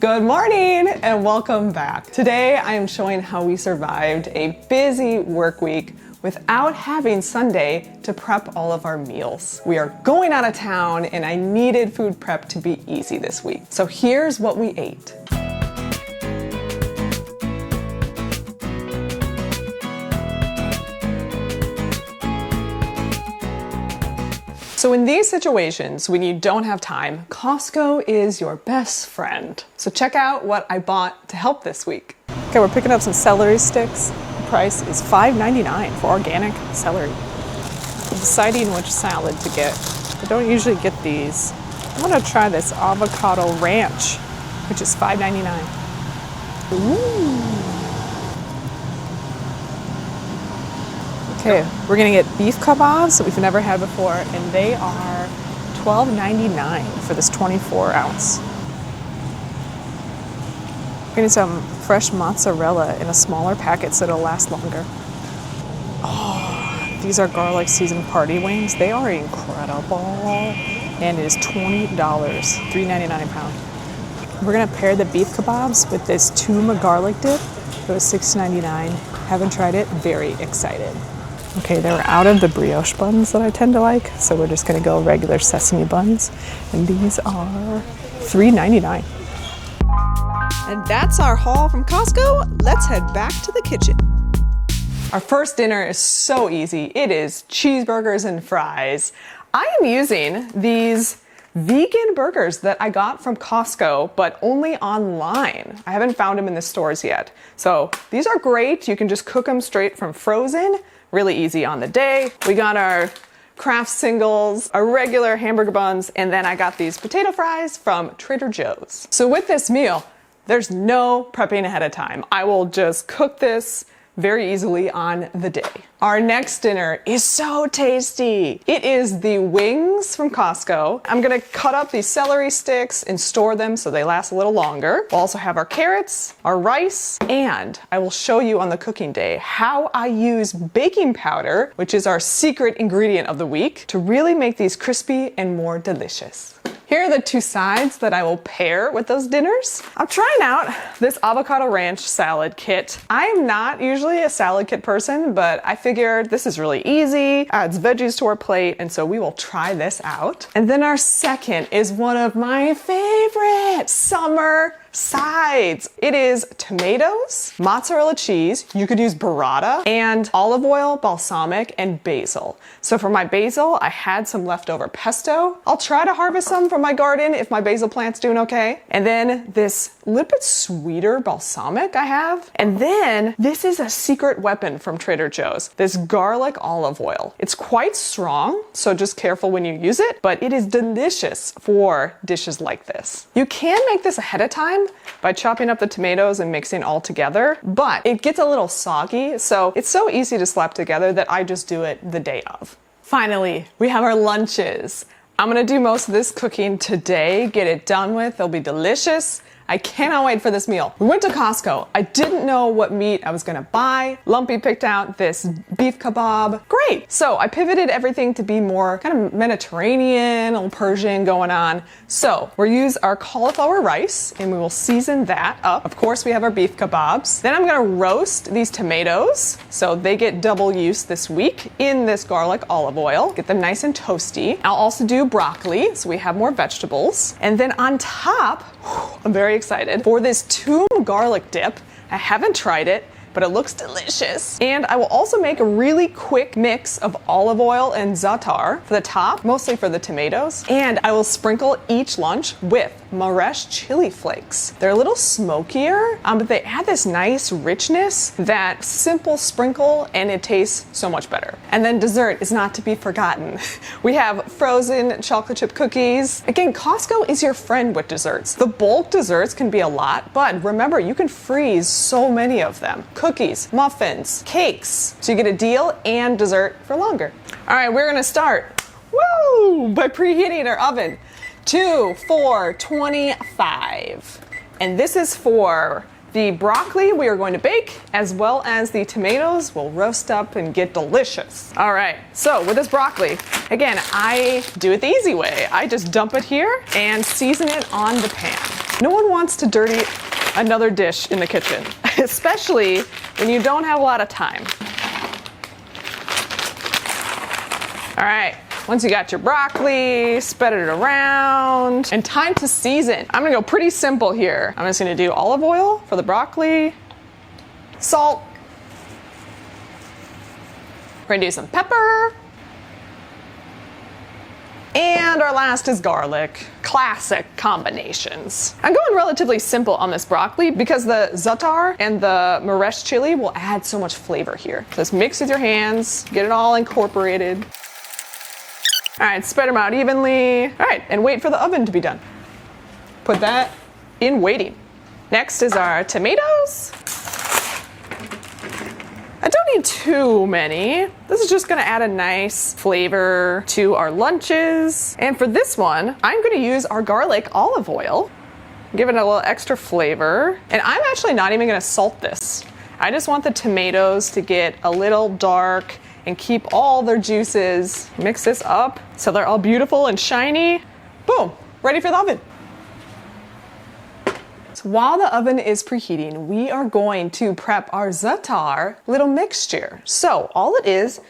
Good morning and welcome back. Today I am showing how we survived a busy work week without having Sunday to prep all of our meals. We are going out of town and I needed food prep to be easy this week. So here's what we ate. So in these situations, when you don't have time, Costco is your best friend. So check out what I bought to help this week. Okay, we're picking up some celery sticks. The price is $5.99 for organic celery. I'm deciding which salad to get. I don't usually get these. I'm gonna try this avocado ranch, which is $5.99. Ooh. Okay, we're gonna get beef kebabs that we've never had before, and they are $12.99 for this 24 ounce. We're getting some fresh mozzarella in a smaller packet so it'll last longer. Oh, these are garlic seasoned party wings. They are incredible. And it is $20, $3.99 a pound. We're gonna pair the beef kebabs with this tuma garlic dip. It was $6.99. Haven't tried it, very excited. Okay, they're out of the brioche buns that I tend to like, so we're just gonna go regular sesame buns. And these are $3.99. And that's our haul from Costco. Let's head back to the kitchen. Our first dinner is so easy. It is cheeseburgers and fries. I am using these vegan burgers that I got from Costco, but only online. I haven't found them in the stores yet. So these are great. You can just cook them straight from frozen. Really easy on the day. We got our Kraft singles, our regular hamburger buns, and then I got these potato fries from Trader Joe's. So with this meal, there's no prepping ahead of time. I will just cook this very easily on the day. Our next dinner is so tasty. It is the wings from Costco. I'm gonna cut up these celery sticks and store them so they last a little longer. We'll also have our carrots, our rice, and I will show you on the cooking day how I use baking powder, which is our secret ingredient of the week, to really make these crispy and more delicious. Here are the two sides that I will pair with those dinners. I'm trying out this avocado ranch salad kit. I am not usually a salad kit person, but I figured this is really easy, adds veggies to our plate, and so we will try this out. And then our second is one of my favorite summer sides. It is tomatoes, mozzarella cheese, you could use burrata, and olive oil, balsamic, and basil. So for my basil, I had some leftover pesto. I'll try to harvest some from my garden if my basil plant's doing okay. And then this little bit sweeter balsamic I have. And then this is a secret weapon from Trader Joe's, this garlic olive oil. It's quite strong, so just careful when you use it, but it is delicious for dishes like this. You can make this ahead of time by chopping up the tomatoes and mixing all together, but it gets a little soggy, so it's so easy to slap together that I just do it the day of. Finally, we have our lunches. I'm gonna do most of this cooking today, get it done with, they'll be delicious. I cannot wait for this meal. We went to Costco. I didn't know what meat I was gonna buy. Lumpy picked out this beef kebab. Great. So I pivoted everything to be more kind of Mediterranean, a little Persian going on. So we'll use our cauliflower rice and we will season that up. Of course, we have our beef kebabs. Then I'm gonna roast these tomatoes so they get double use this week in this garlic olive oil. Get them nice and toasty. I'll also do broccoli so we have more vegetables. And then on top, I'm very excited for this tuma garlic dip. I haven't tried it, but it looks delicious. And I will also make a really quick mix of olive oil and za'atar for the top, mostly for the tomatoes. And I will sprinkle each lunch with Moresh chili flakes. They're a little smokier, but they add this nice richness, that simple sprinkle, and it tastes so much better. And then dessert is not to be forgotten. We have frozen chocolate chip cookies. Again, Costco is your friend with desserts. The bulk desserts can be a lot, but remember, you can freeze so many of them. Cookies, muffins, cakes. So you get a deal and dessert for longer. All right, we're gonna start, by preheating our oven to 425. And this is for the broccoli we are going to bake, as well as the tomatoes will roast up and get delicious. All right, so with this broccoli, again, I do it the easy way. I just dump it here and season it on the pan. No one wants to dirty another dish in the kitchen, especially when you don't have a lot of time. All right, once you got your broccoli, spread it around, and time to season. I'm gonna go pretty simple here. I'm just gonna do olive oil for the broccoli, salt. We're gonna do some pepper. And our last is garlic. Classic combinations. I'm going relatively simple on this broccoli because the za'atar and the moresh chili will add so much flavor here. Just mix with your hands, get it all incorporated. All right, spread them out evenly. All right, and wait for the oven to be done. Put that in waiting. Next is our tomatoes. I don't need too many. This is just gonna add a nice flavor to our lunches. And for this one, I'm gonna use our garlic olive oil, give it a little extra flavor. And I'm actually not even gonna salt this. I just want the tomatoes to get a little dark and keep all their juices. Mix this up so they're all beautiful and shiny. Boom, ready for the oven. So while the oven is preheating, we are going to prep our za'atar little mixture. So all it is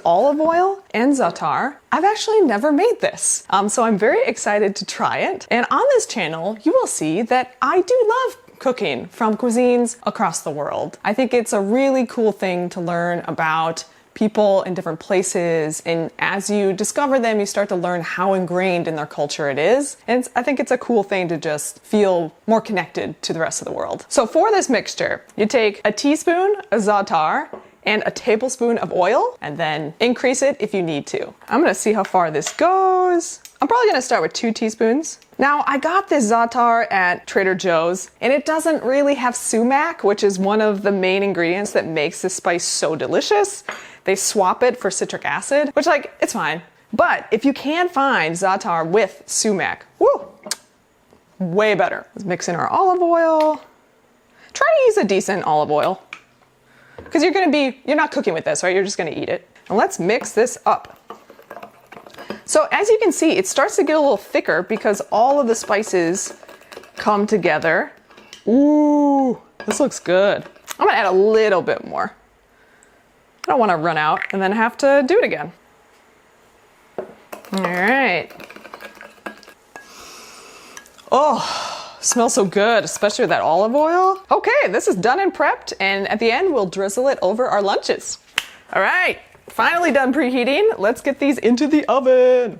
olive oil and za'atar. I've actually never made this, so I'm very excited to try it. And on this channel, you will see that I do love cooking from cuisines across the world. I think it's a really cool thing to learn about people in different places, and as you discover them, you start to learn how ingrained in their culture it is. And I think it's a cool thing to just feel more connected to the rest of the world. So for this mixture, you take a teaspoon of za'atar and a tablespoon of oil, and then increase it if you need to. I'm gonna see how far this goes. I'm probably gonna start with 2 teaspoons. Now, I got this za'atar at Trader Joe's, and it doesn't really have sumac, which is one of the main ingredients that makes this spice so delicious. They swap it for citric acid, which, like, it's fine. But if you can find za'atar with sumac, woo, way better. Let's mix in our olive oil. Try to use a decent olive oil, because you're not cooking with this, right? You're just gonna eat it. And let's mix this up. So as you can see, it starts to get a little thicker because all of the spices come together. Ooh, this looks good. I'm gonna add a little bit more. I don't wanna run out and then have to do it again. All right. Oh, smells so good, especially with that olive oil. Okay, this is done and prepped, and at the end, we'll drizzle it over our lunches. All right. Finally done preheating. Let's get these into the oven.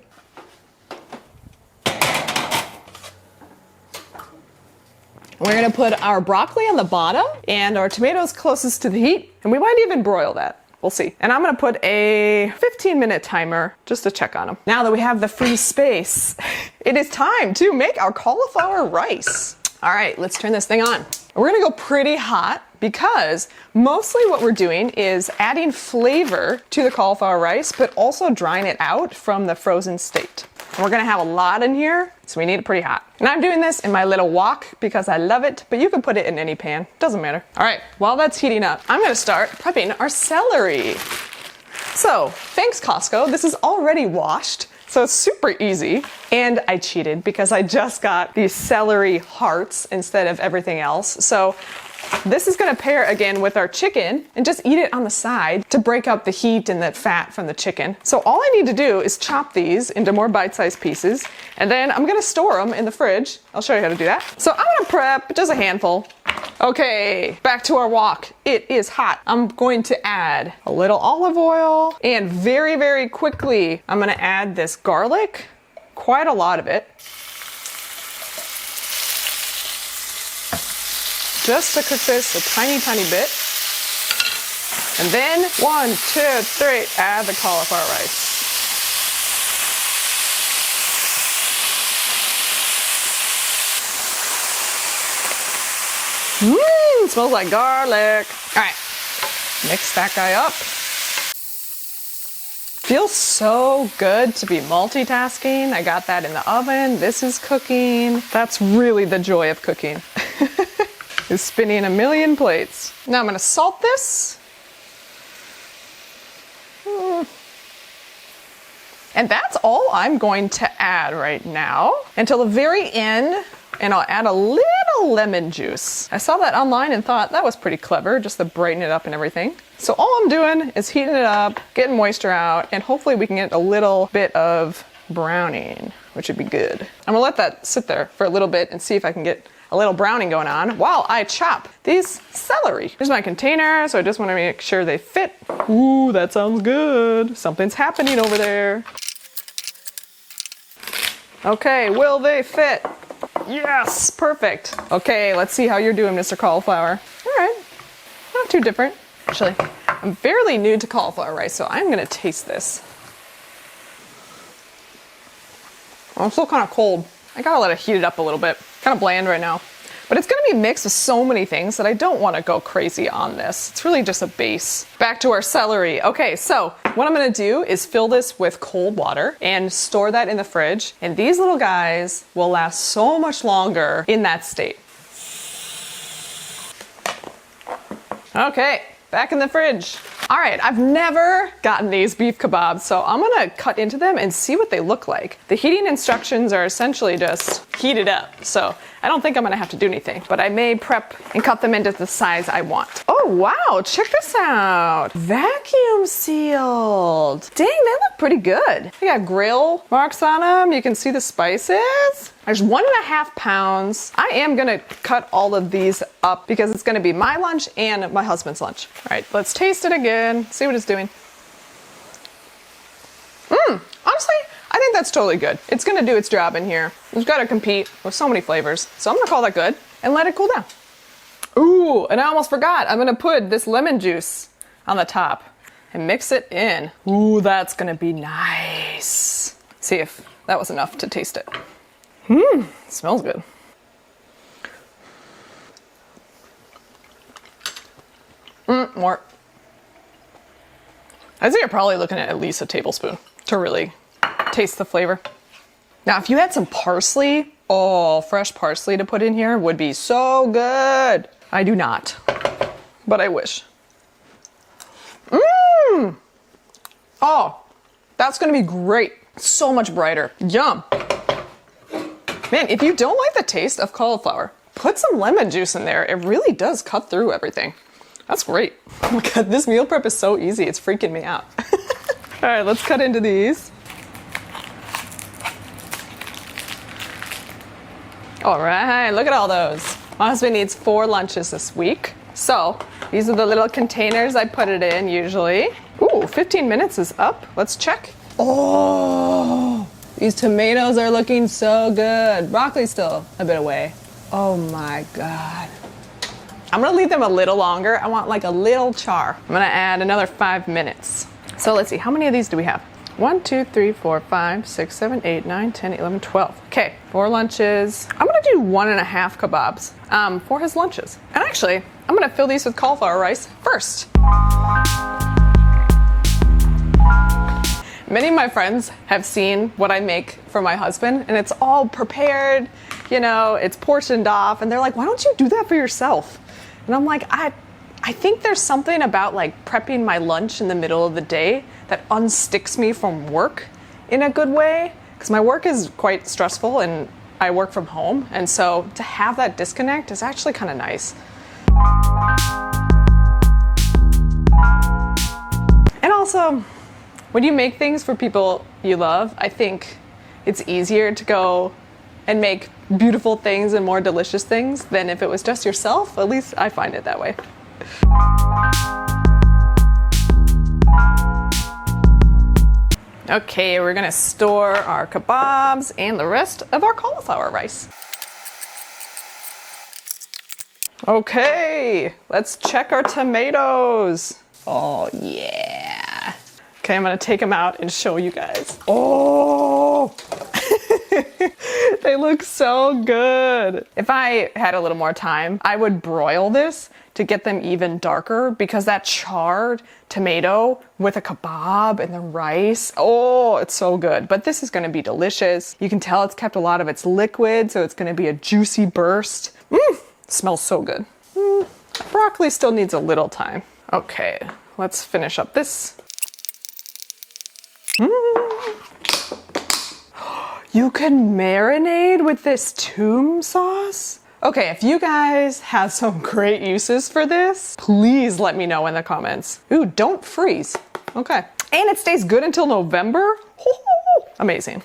We're gonna put our broccoli on the bottom and our tomatoes closest to the heat, and we might even broil that. We'll see. And I'm gonna put a 15-minute timer just to check on them. Now that we have the free space, it is time to make our cauliflower rice. All right, let's turn this thing on. We're gonna go pretty hot because mostly what we're doing is adding flavor to the cauliflower rice, but also drying it out from the frozen state. And we're gonna have a lot in here, so we need it pretty hot. And I'm doing this in my little wok because I love it, but you can put it in any pan, doesn't matter. All right, while that's heating up, I'm gonna start prepping our celery. So, thanks Costco, this is already washed. So it's super easy, and I cheated because I just got these celery hearts instead of everything else. So this is gonna pair again with our chicken and just eat it on the side to break up the heat and that fat from the chicken. So all I need to do is chop these into more bite-sized pieces, and then I'm gonna store them in the fridge. I'll show you how to do that. So I'm gonna prep just a handful. Okay, back to our wok. It is hot. I'm going to add a little olive oil, and very, very quickly, I'm gonna add this garlic, quite a lot of it, just to cook this a tiny, tiny bit. And then 1, 2, 3, add the cauliflower rice. Mmm, smells like garlic. All right, mix that guy up. Feels so good to be multitasking. I got that in the oven. This is cooking. That's really the joy of cooking. Is spinning a million plates. Now I'm gonna salt this. And that's all I'm going to add right now. Until the very end, And I'll add a little lemon juice. I saw that online and thought that was pretty clever, just to brighten it up and everything. So all I'm doing is heating it up, getting moisture out, and hopefully we can get a little bit of browning, which would be good. I'm gonna let that sit there for a little bit and see if I can get a little browning going on while I chop these celery. Here's my container, so I just wanna make sure they fit. Ooh, that sounds good. Something's happening over there. Okay, will they fit? Yes, perfect. Okay, let's see how you're doing, Mr. Cauliflower. All right, not too different. Actually, I'm fairly new to cauliflower rice, so I'm gonna taste this. I'm still kind of cold. I gotta let it heat it up a little bit. Kind of bland right now. But it's gonna be mixed with so many things that I don't wanna go crazy on this. It's really just a base. Back to our celery. Okay, so what I'm gonna do is fill this with cold water and store that in the fridge. And these little guys will last so much longer in that state. Okay, back in the fridge. All right, I've never gotten these beef kebabs, so I'm gonna cut into them and see what they look like. The heating instructions are essentially just heat it up, so I don't think I'm gonna have to do anything, but I may prep and cut them into the size I want. Oh wow, check this out. Vacuum sealed. Dang, they look pretty good. They got grill marks on them. You can see the spices. There's 1.5 pounds. I am gonna cut all of these up because it's gonna be my lunch and my husband's lunch. All right, let's taste it again, see what it's doing. Honestly, I think that's totally good. It's gonna do its job in here. It's gotta compete with so many flavors. So I'm gonna call that good and let it cool down. Ooh, and I almost forgot. I'm gonna put this lemon juice on the top and mix it in. Ooh, that's gonna be nice. See if that was enough to taste it. Smells good. More. I'd say you're probably looking at least a tablespoon to really taste the flavor. Now, if you had some parsley, oh, fresh parsley to put in here would be so good. I do not, but I wish. Oh, that's gonna be great. So much brighter. Yum. Man, if you don't like the taste of cauliflower, put some lemon juice in there. It really does cut through everything. That's great. Oh my God, this meal prep is so easy. It's freaking me out. All right, let's cut into these. All right, look at all those. My husband needs 4 lunches this week. So these are the little containers I put it in usually. Ooh, 15 minutes is up. Let's check. Oh, these tomatoes are looking so good. Broccoli's still a bit away. Oh my God. I'm gonna leave them a little longer. I want like a little char. I'm gonna add another 5 minutes. So let's see, how many of these do we have? 1, 2, 3, 4, 5, 6, 7, 8, 9, 10, 11, 12. Okay, 4 lunches. I'm gonna do 1.5 kebabs for his lunches. And actually, I'm gonna fill these with cauliflower rice first. Many of my friends have seen what I make for my husband, and it's all prepared, you know, it's portioned off, and they're like, why don't you do that for yourself? And I'm like, I think there's something about like prepping my lunch in the middle of the day that unsticks me from work in a good way, because my work is quite stressful and I work from home, and so to have that disconnect is actually kind of nice. And also, when you make things for people you love, I think it's easier to go and make beautiful things and more delicious things than if it was just yourself. At least I find it that way. Okay, we're gonna store our kebabs and the rest of our cauliflower rice. Okay, let's check our tomatoes. Oh yeah. Okay, I'm gonna take them out and show you guys. Oh, they look so good. If I had a little more time, I would broil this to get them even darker, because that charred tomato with a kebab and the rice, oh, it's so good. But this is gonna be delicious. You can tell it's kept a lot of its liquid, so it's gonna be a juicy burst. Smells so good. Broccoli still needs a little time. Okay, let's finish up this. You can marinate with this tomato sauce? Okay, if you guys have some great uses for this, please let me know in the comments. Ooh, don't freeze. Okay. And it stays good until November? Amazing.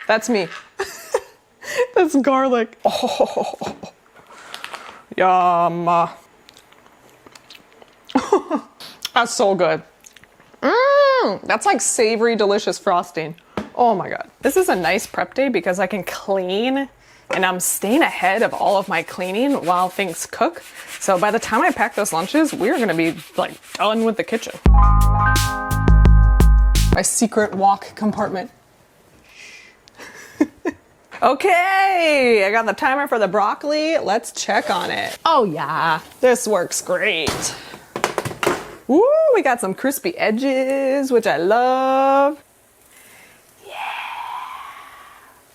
That's me. That's garlic. Oh, yum. That's so good. That's like savory, delicious frosting. Oh my God. This is a nice prep day because I can clean and I'm staying ahead of all of my cleaning while things cook. So by the time I pack those lunches, we're gonna be like done with the kitchen. My secret walk compartment. Okay, I got the timer for the broccoli. Let's check on it. Oh yeah, this works great. Woo, we got some crispy edges, which I love. Yeah.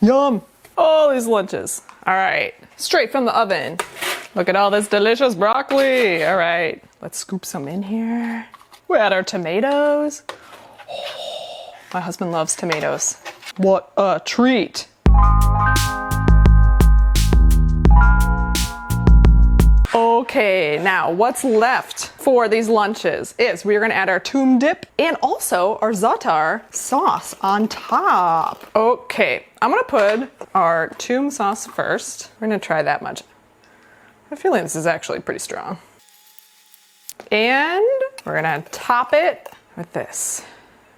Yum. All these lunches. All right, straight from the oven. Look at all this delicious broccoli. All right, let's scoop some in here. We add our tomatoes. Oh, my husband loves tomatoes. What a treat. Okay, now what's left for these lunches is we're gonna add our toom dip and also our za'atar sauce on top. Okay, I'm gonna put our toom sauce first. We're gonna try that much. I feel like this is actually pretty strong. And we're gonna top it with this.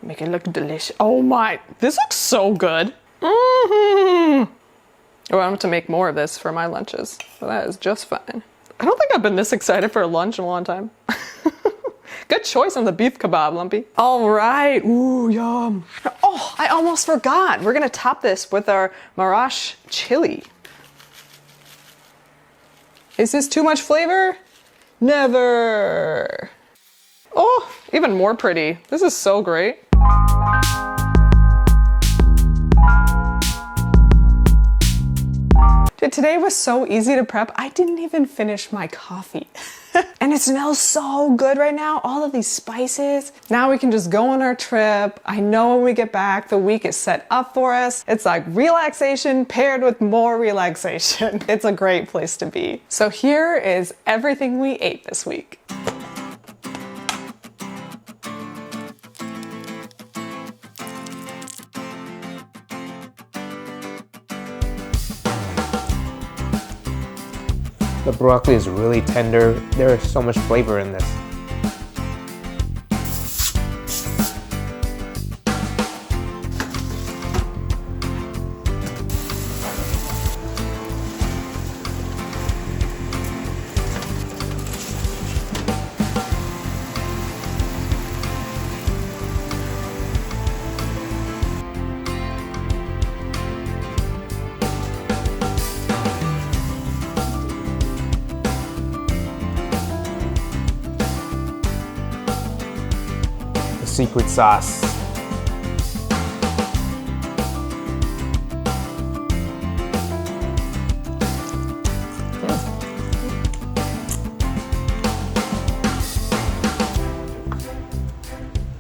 Make it look delicious. Oh my, this looks so good. Oh, I have to make more of this for my lunches. So that is just fine. I don't think I've been this excited for lunch in a long time. Good choice on the beef kebab, Lumpy. All right, ooh, yum. Oh, I almost forgot. We're gonna top this with our Marash chili. Is this too much flavor? Never. Oh, even more pretty. This is so great. Dude, today was so easy to prep. I didn't even finish my coffee. And it smells so good right now. All of these spices. Now we can just go on our trip. I know when we get back, the week is set up for us. It's like relaxation paired with more relaxation. It's a great place to be. So here is everything we ate this week. The broccoli is really tender. There is so much flavor in this. Secret sauce.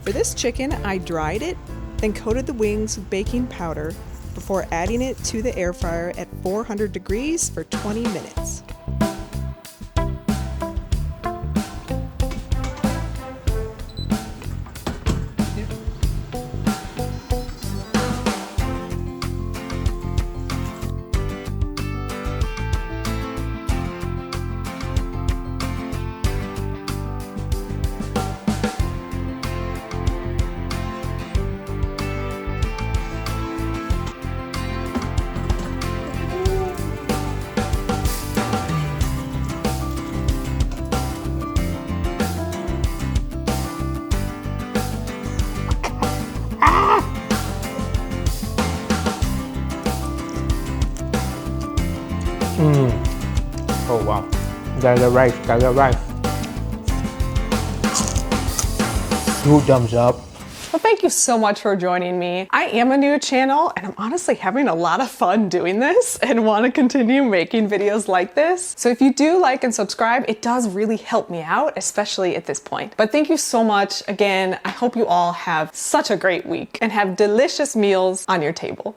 For this chicken, I dried it, then coated the wings with baking powder before adding it to the air fryer at 400 degrees for 20 minutes. Oh wow. Gotta get right. 2 thumbs up. Well, thank you so much for joining me. I am a new channel and I'm honestly having a lot of fun doing this and want to continue making videos like this. So if you do like and subscribe, it does really help me out, especially at this point. But thank you so much. Again, I hope you all have such a great week and have delicious meals on your table.